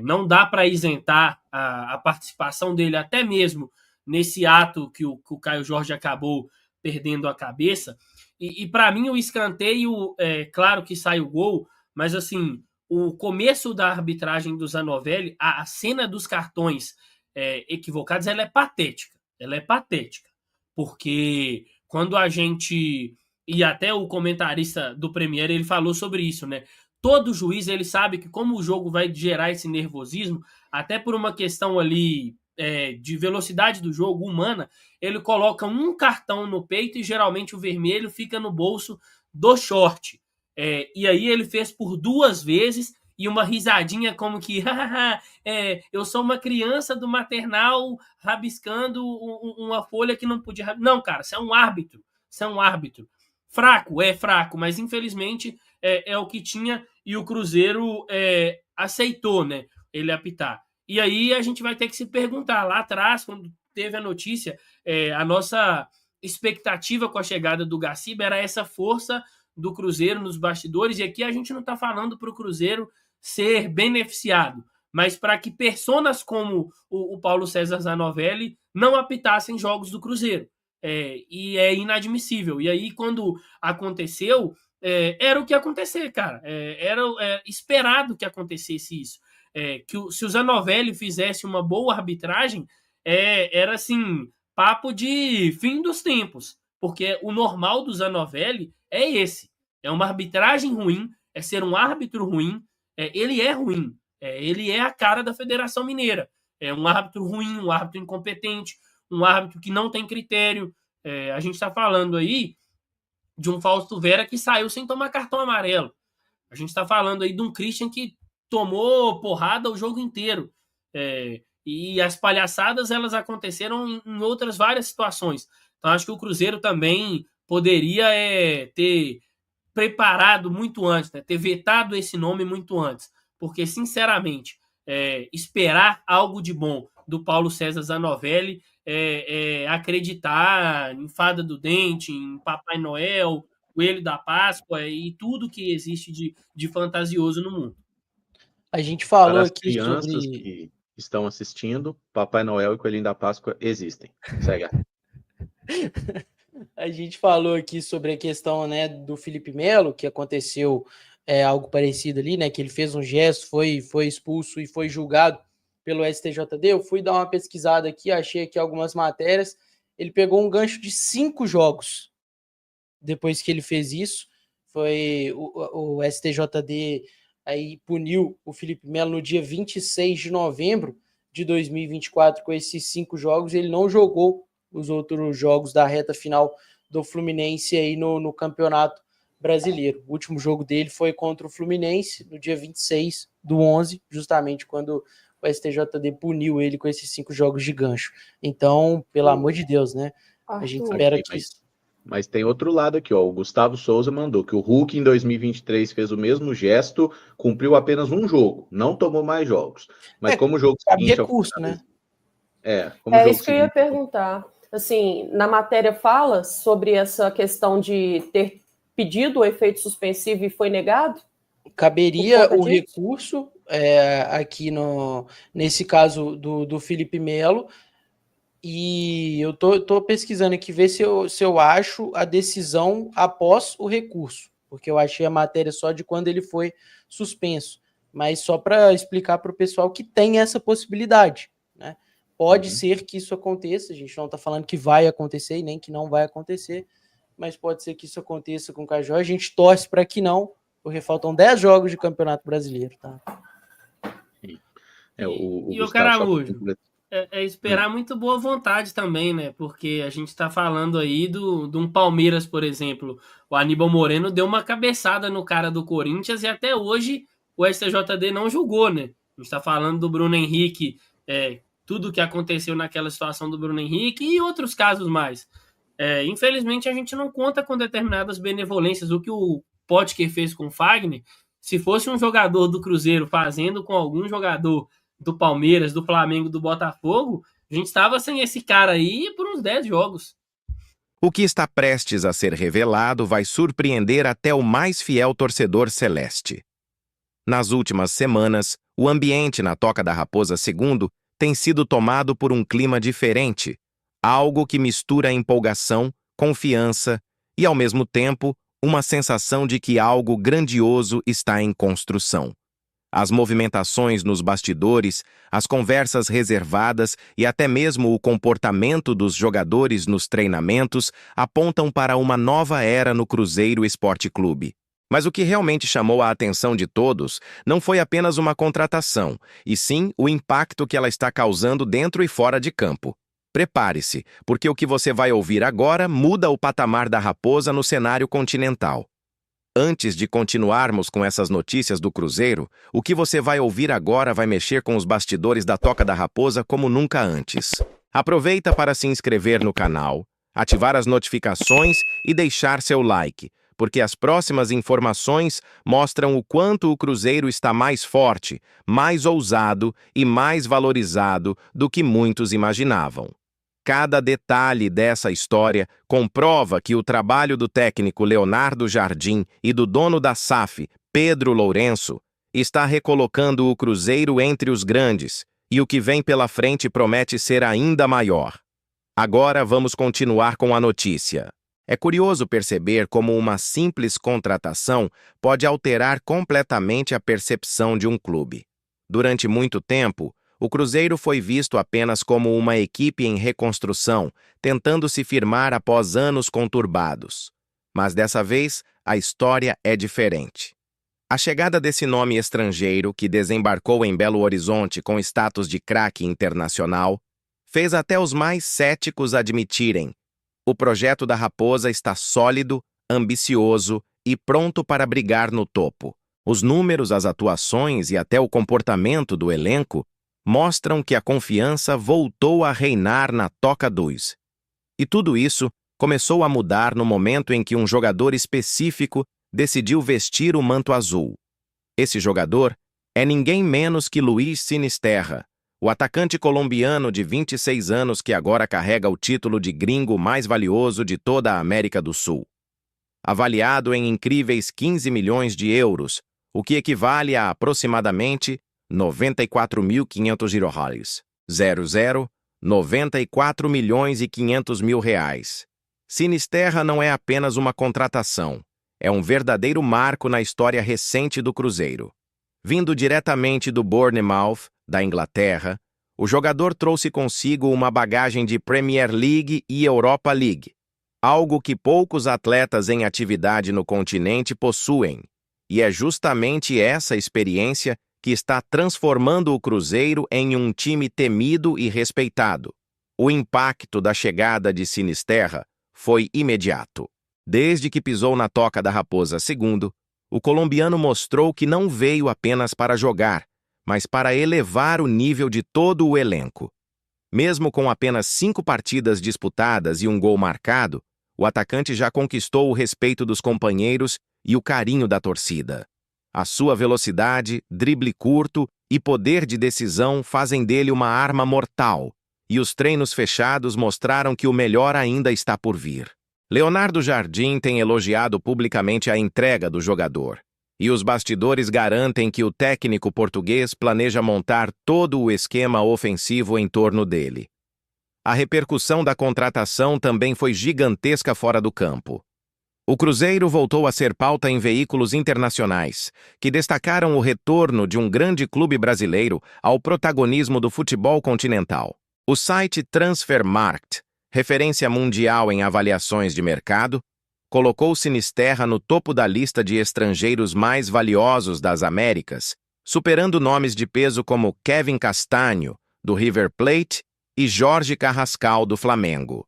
Não dá para isentar a participação dele, até mesmo nesse ato que o Caio Jorge acabou perdendo a cabeça. E para mim, o escanteio, claro que sai o gol, mas assim, o começo da arbitragem do Zanovelli, a cena dos cartões equivocados, ela é patética. Ela é patética. Porque quando a gente... E até o comentarista do Premier, ele falou sobre isso, né? Todo juiz, ele sabe que como o jogo vai gerar esse nervosismo, até por uma questão ali de velocidade do jogo, humana, ele coloca um cartão no peito e geralmente o vermelho fica no bolso do short. E aí ele fez por 2 vezes e uma risadinha como que eu sou uma criança do maternal rabiscando uma folha que não podia... Não, cara, você é um árbitro. Você é um árbitro. Fraco, mas infelizmente é o que tinha e o Cruzeiro aceitou, né, ele apitar. E aí a gente vai ter que se perguntar, lá atrás, quando teve a notícia, a nossa expectativa com a chegada do Gaciba era essa força do Cruzeiro nos bastidores, e aqui a gente não está falando para o Cruzeiro ser beneficiado, mas para que personas como o Paulo César Zanovelli não apitassem jogos do Cruzeiro. E é inadmissível. E aí, quando aconteceu, era o que ia acontecer, cara. Era esperado que acontecesse isso. Se o Zanovelli fizesse uma boa arbitragem, era assim, papo de fim dos tempos, porque o normal do Zanovelli é esse, é uma arbitragem ruim, é ser um árbitro ruim, ele é ruim, ele é a cara da Federação Mineira, é um árbitro ruim, um árbitro incompetente, um árbitro que não tem critério. A gente está falando aí de um Fausto Vera que saiu sem tomar cartão amarelo, a gente está falando aí de um Christian que tomou porrada o jogo inteiro. E as palhaçadas, elas aconteceram em outras várias situações. Então, acho que o Cruzeiro também poderia ter preparado muito antes, né? Ter vetado esse nome muito antes. Porque, sinceramente, esperar algo de bom do Paulo César Zanovelli acreditar em Fada do Dente, em Papai Noel, Coelho da Páscoa e tudo que existe de fantasioso no mundo. A gente falou Para as aqui crianças sobre... que estão assistindo, Papai Noel e Coelhinho da Páscoa existem. Segue. A gente falou aqui sobre a questão, né, do Felipe Melo, que aconteceu algo parecido ali, né, que ele fez um gesto, foi expulso e foi julgado pelo STJD. Eu fui dar uma pesquisada aqui, achei aqui algumas matérias. Ele pegou um gancho de 5 jogos depois que ele fez isso. Foi o STJD aí puniu o Felipe Melo no dia 26 de novembro de 2024 com esses 5 jogos. Ele não jogou os outros jogos da reta final do Fluminense aí no Campeonato Brasileiro. O último jogo dele foi contra o Fluminense no dia 26 do 11, justamente quando o STJD puniu ele com esses 5 jogos de gancho. Então, pelo amor de Deus, né? A gente espera que... Mas tem outro lado aqui, ó. O Gustavo Souza mandou que o Hulk em 2023 fez o mesmo gesto, cumpriu apenas um jogo, não tomou mais jogos. Mas como o jogo seguinte... recurso, né? Isso que eu ia perguntar. Assim, na matéria fala sobre essa questão de ter pedido o efeito suspensivo e foi negado? Caberia o recurso aqui nesse caso do Felipe Melo. E eu tô pesquisando aqui, ver se eu acho a decisão após o recurso, porque eu achei a matéria só de quando ele foi suspenso, mas só para explicar para o pessoal que tem essa possibilidade, né? Pode ser que isso aconteça, a gente não está falando que vai acontecer e nem que não vai acontecer, mas pode ser que isso aconteça com o Cajó. A gente torce para que não, porque faltam 10 jogos de Campeonato Brasileiro, tá? E o Caramujo, esperar muito boa vontade também, né? Porque a gente tá falando aí de um Palmeiras, por exemplo. O Aníbal Moreno deu uma cabeçada no cara do Corinthians e até hoje o STJD não julgou, né? A gente tá falando do Bruno Henrique, tudo que aconteceu naquela situação do Bruno Henrique e outros casos mais. Infelizmente, a gente não conta com determinadas benevolências. O que o Potker fez com o Fagner, se fosse um jogador do Cruzeiro fazendo com algum jogador do Palmeiras, do Flamengo, do Botafogo, a gente estava sem esse cara aí por uns 10 jogos. O que está prestes a ser revelado vai surpreender até o mais fiel torcedor celeste. Nas últimas semanas, o ambiente na Toca da Raposa II tem sido tomado por um clima diferente, algo que mistura empolgação, confiança e, ao mesmo tempo, uma sensação de que algo grandioso está em construção. As movimentações nos bastidores, as conversas reservadas e até mesmo o comportamento dos jogadores nos treinamentos apontam para uma nova era no Cruzeiro Esporte Clube. Mas o que realmente chamou a atenção de todos não foi apenas uma contratação, e sim o impacto que ela está causando dentro e fora de campo. Prepare-se, porque o que você vai ouvir agora muda o patamar da Raposa no cenário continental. Antes de continuarmos com essas notícias do Cruzeiro, o que você vai ouvir agora vai mexer com os bastidores da Toca da Raposa como nunca antes. Aproveita para se inscrever no canal, ativar as notificações e deixar seu like, porque as próximas informações mostram o quanto o Cruzeiro está mais forte, mais ousado e mais valorizado do que muitos imaginavam. Cada detalhe dessa história comprova que o trabalho do técnico Leonardo Jardim e do dono da SAF, Pedro Lourenço, está recolocando o Cruzeiro entre os grandes, e o que vem pela frente promete ser ainda maior. Agora vamos continuar com a notícia. É curioso perceber como uma simples contratação pode alterar completamente a percepção de um clube. Durante muito tempo, o Cruzeiro foi visto apenas como uma equipe em reconstrução, tentando se firmar após anos conturbados. Mas dessa vez, a história é diferente. A chegada desse nome estrangeiro, que desembarcou em Belo Horizonte com status de craque internacional, fez até os mais céticos admitirem: o projeto da Raposa está sólido, ambicioso e pronto para brigar no topo. Os números, as atuações e até o comportamento do elenco mostram que a confiança voltou a reinar na Toca dos. E tudo isso começou a mudar no momento em que um jogador específico decidiu vestir o manto azul. Esse jogador é ninguém menos que Luiz Sinisterra, o atacante colombiano de 26 anos que agora carrega o título de gringo mais valioso de toda a América do Sul. Avaliado em incríveis 15 milhões de euros, o que equivale a aproximadamente 94.500 girohales, 94 milhões e 500 mil reais. Sinisterra não é apenas uma contratação, é um verdadeiro marco na história recente do Cruzeiro. Vindo diretamente do Bournemouth, da Inglaterra, o jogador trouxe consigo uma bagagem de Premier League e Europa League, algo que poucos atletas em atividade no continente possuem, e é justamente essa experiência que está transformando o Cruzeiro em um time temido e respeitado. O impacto da chegada de Sinisterra foi imediato. Desde que pisou na Toca da Raposa II, o colombiano mostrou que não veio apenas para jogar, mas para elevar o nível de todo o elenco. Mesmo com apenas 5 partidas disputadas e um gol marcado, o atacante já conquistou o respeito dos companheiros e o carinho da torcida. A sua velocidade, drible curto e poder de decisão fazem dele uma arma mortal, e os treinos fechados mostraram que o melhor ainda está por vir. Leonardo Jardim tem elogiado publicamente a entrega do jogador, e os bastidores garantem que o técnico português planeja montar todo o esquema ofensivo em torno dele. A repercussão da contratação também foi gigantesca fora do campo. O Cruzeiro voltou a ser pauta em veículos internacionais, que destacaram o retorno de um grande clube brasileiro ao protagonismo do futebol continental. O site Transfermarkt, referência mundial em avaliações de mercado, colocou Sinisterra no topo da lista de estrangeiros mais valiosos das Américas, superando nomes de peso como Kevin Castanho, do River Plate, e Jorge Carrascal, do Flamengo.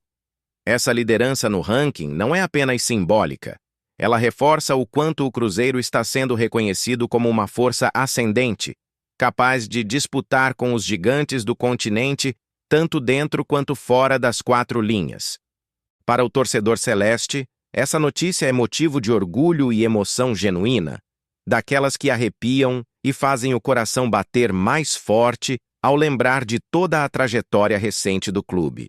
Essa liderança no ranking não é apenas simbólica. Ela reforça o quanto o Cruzeiro está sendo reconhecido como uma força ascendente, capaz de disputar com os gigantes do continente tanto dentro quanto fora das 4 linhas. Para o torcedor celeste, essa notícia é motivo de orgulho e emoção genuína, daquelas que arrepiam e fazem o coração bater mais forte ao lembrar de toda a trajetória recente do clube.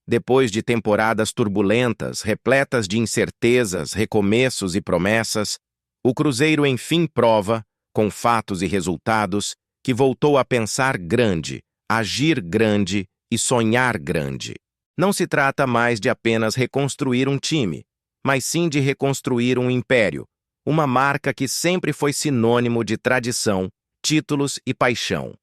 Depois de temporadas turbulentas, repletas de incertezas, recomeços e promessas, o Cruzeiro enfim prova, com fatos e resultados, que voltou a pensar grande, agir grande e sonhar grande. Não se trata mais de apenas reconstruir um time, mas sim de reconstruir um império, uma marca que sempre foi sinônimo de tradição, títulos e paixão.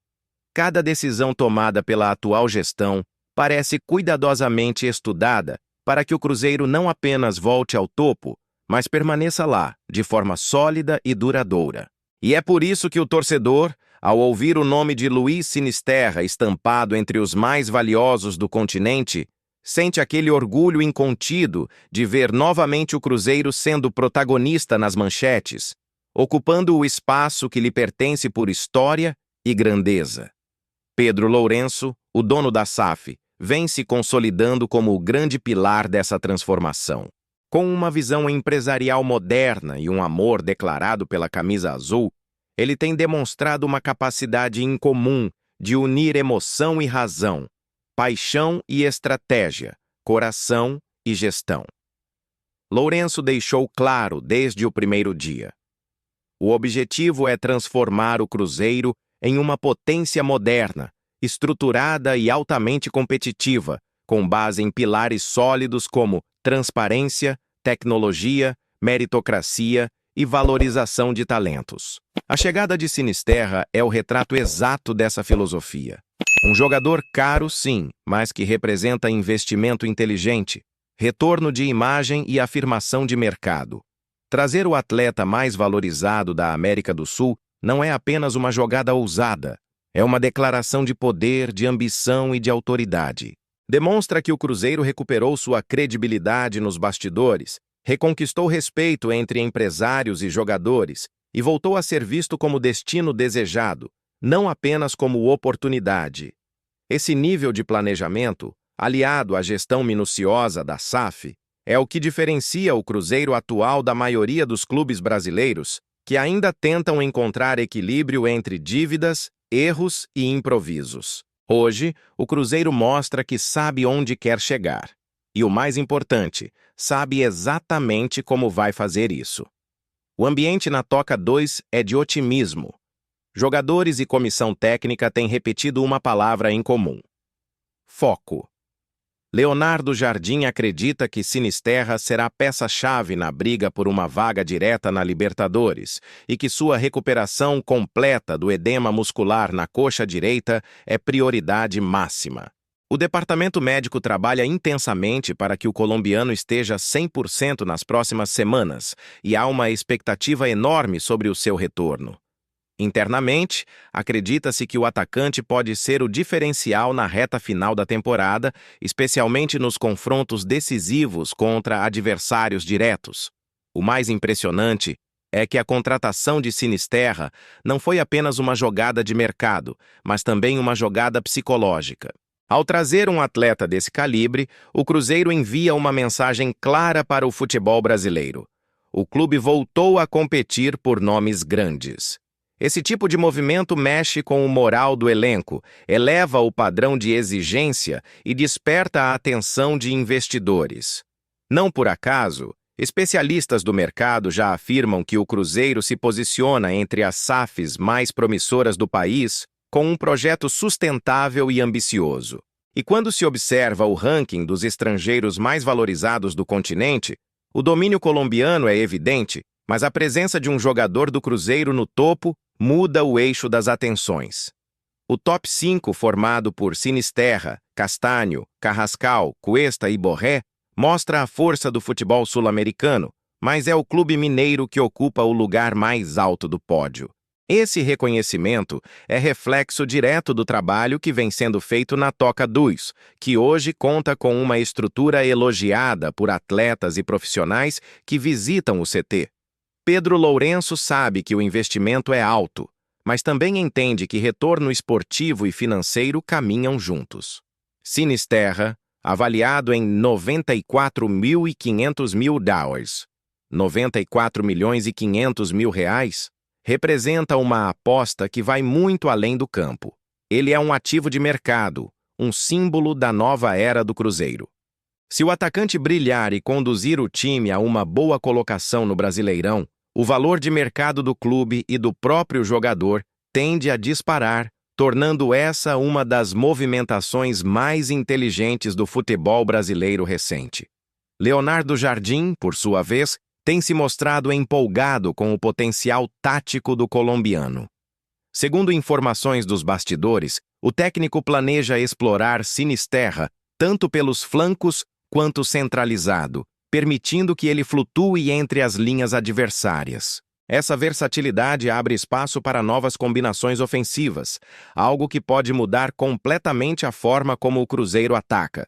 Cada decisão tomada pela atual gestão parece cuidadosamente estudada para que o Cruzeiro não apenas volte ao topo, mas permaneça lá, de forma sólida e duradoura. E é por isso que o torcedor, ao ouvir o nome de Luiz Sinisterra estampado entre os mais valiosos do continente, sente aquele orgulho incontido de ver novamente o Cruzeiro sendo protagonista nas manchetes, ocupando o espaço que lhe pertence por história e grandeza. Pedro Lourenço, o dono da SAF, vem se consolidando como o grande pilar dessa transformação. Com uma visão empresarial moderna e um amor declarado pela camisa azul, ele tem demonstrado uma capacidade incomum de unir emoção e razão, paixão e estratégia, coração e gestão. Lourenço deixou claro desde o primeiro dia: o objetivo é transformar o Cruzeiro em uma potência moderna, estruturada e altamente competitiva, com base em pilares sólidos como transparência, tecnologia, meritocracia e valorização de talentos. A chegada de Sinisterra é o retrato exato dessa filosofia. Um jogador caro, sim, mas que representa investimento inteligente, retorno de imagem e afirmação de mercado. Trazer o atleta mais valorizado da América do Sul não é apenas uma jogada ousada, é uma declaração de poder, de ambição e de autoridade. Demonstra que o Cruzeiro recuperou sua credibilidade nos bastidores, reconquistou respeito entre empresários e jogadores e voltou a ser visto como destino desejado, não apenas como oportunidade. Esse nível de planejamento, aliado à gestão minuciosa da SAF, é o que diferencia o Cruzeiro atual da maioria dos clubes brasileiros, que ainda tentam encontrar equilíbrio entre dívidas, erros e improvisos. Hoje, o Cruzeiro mostra que sabe onde quer chegar. E o mais importante, sabe exatamente como vai fazer isso. O ambiente na Toca 2 é de otimismo. Jogadores e comissão técnica têm repetido uma palavra em comum: foco. Leonardo Jardim acredita que Sinisterra será peça-chave na briga por uma vaga direta na Libertadores e que sua recuperação completa do edema muscular na coxa direita é prioridade máxima. O departamento médico trabalha intensamente para que o colombiano esteja 100% nas próximas semanas e há uma expectativa enorme sobre o seu retorno. Internamente, acredita-se que o atacante pode ser o diferencial na reta final da temporada, especialmente nos confrontos decisivos contra adversários diretos. O mais impressionante é que a contratação de Sinisterra não foi apenas uma jogada de mercado, mas também uma jogada psicológica. Ao trazer um atleta desse calibre, o Cruzeiro envia uma mensagem clara para o futebol brasileiro. O clube voltou a competir por nomes grandes. Esse tipo de movimento mexe com o moral do elenco, eleva o padrão de exigência e desperta a atenção de investidores. Não por acaso, especialistas do mercado já afirmam que o Cruzeiro se posiciona entre as SAFs mais promissoras do país, com um projeto sustentável e ambicioso. E quando se observa o ranking dos estrangeiros mais valorizados do continente, o domínio colombiano é evidente, mas a presença de um jogador do Cruzeiro no topo muda o eixo das atenções. O top 5, formado por Sinisterra, Castanho, Carrascal, Cuesta e Borré, mostra a força do futebol sul-americano, mas é o clube mineiro que ocupa o lugar mais alto do pódio. Esse reconhecimento é reflexo direto do trabalho que vem sendo feito na Toca 2, que hoje conta com uma estrutura elogiada por atletas e profissionais que visitam o CT. Pedro Lourenço sabe que o investimento é alto, mas também entende que retorno esportivo e financeiro caminham juntos. Sinisterra, avaliado em $94.500.000, R$ 94.500.000, representa uma aposta que vai muito além do campo. Ele é um ativo de mercado, um símbolo da nova era do Cruzeiro. Se o atacante brilhar e conduzir o time a uma boa colocação no Brasileirão, o valor de mercado do clube e do próprio jogador tende a disparar, tornando essa uma das movimentações mais inteligentes do futebol brasileiro recente. Leonardo Jardim, por sua vez, tem se mostrado empolgado com o potencial tático do colombiano. Segundo informações dos bastidores, o técnico planeja explorar Sinisterra tanto pelos flancos quanto centralizado, permitindo que ele flutue entre as linhas adversárias. Essa versatilidade abre espaço para novas combinações ofensivas, algo que pode mudar completamente a forma como o Cruzeiro ataca.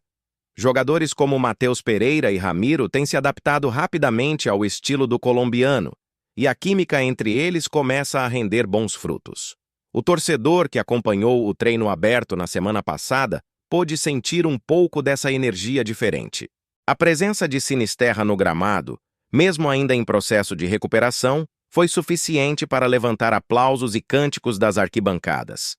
Jogadores como Matheus Pereira e Ramiro têm se adaptado rapidamente ao estilo do colombiano, e a química entre eles começa a render bons frutos. O torcedor que acompanhou o treino aberto na semana passada pôde sentir um pouco dessa energia diferente. A presença de Sinisterra no gramado, mesmo ainda em processo de recuperação, foi suficiente para levantar aplausos e cânticos das arquibancadas.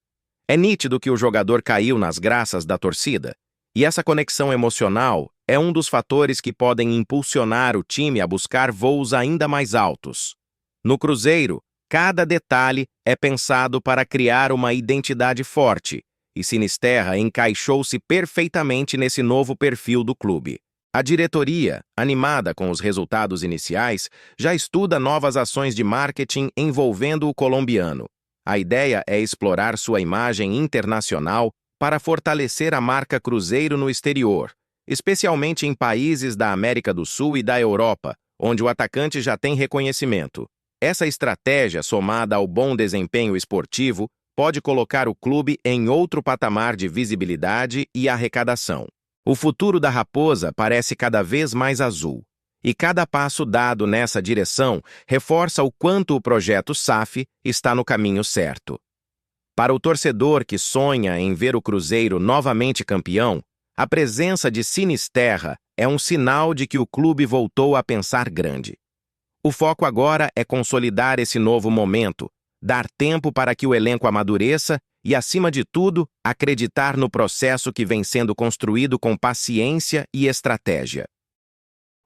É nítido que o jogador caiu nas graças da torcida, e essa conexão emocional é um dos fatores que podem impulsionar o time a buscar voos ainda mais altos. No Cruzeiro, cada detalhe é pensado para criar uma identidade forte, e Sinisterra encaixou-se perfeitamente nesse novo perfil do clube. A diretoria, animada com os resultados iniciais, já estuda novas ações de marketing envolvendo o colombiano. A ideia é explorar sua imagem internacional para fortalecer a marca Cruzeiro no exterior, especialmente em países da América do Sul e da Europa, onde o atacante já tem reconhecimento. Essa estratégia, somada ao bom desempenho esportivo, pode colocar o clube em outro patamar de visibilidade e arrecadação. O futuro da Raposa parece cada vez mais azul, e cada passo dado nessa direção reforça o quanto o projeto SAF está no caminho certo. Para o torcedor que sonha em ver o Cruzeiro novamente campeão, a presença de Sinisterra é um sinal de que o clube voltou a pensar grande. O foco agora é consolidar esse novo momento, dar tempo para que o elenco amadureça e, acima de tudo, acreditar no processo que vem sendo construído com paciência e estratégia.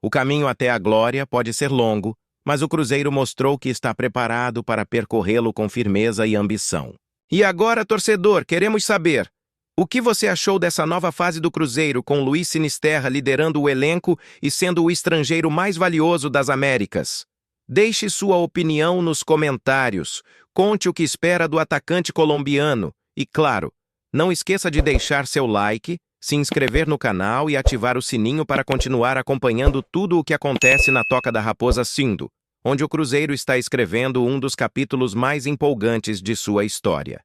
O caminho até a glória pode ser longo, mas o Cruzeiro mostrou que está preparado para percorrê-lo com firmeza e ambição. E agora, torcedor, queremos saber: o que você achou dessa nova fase do Cruzeiro, com Luiz Sinisterra liderando o elenco e sendo o estrangeiro mais valioso das Américas? Deixe sua opinião nos comentários, conte o que espera do atacante colombiano e, claro, não esqueça de deixar seu like, se inscrever no canal e ativar o sininho para continuar acompanhando tudo o que acontece na Toca da Raposa Sindo, onde o Cruzeiro está escrevendo um dos capítulos mais empolgantes de sua história.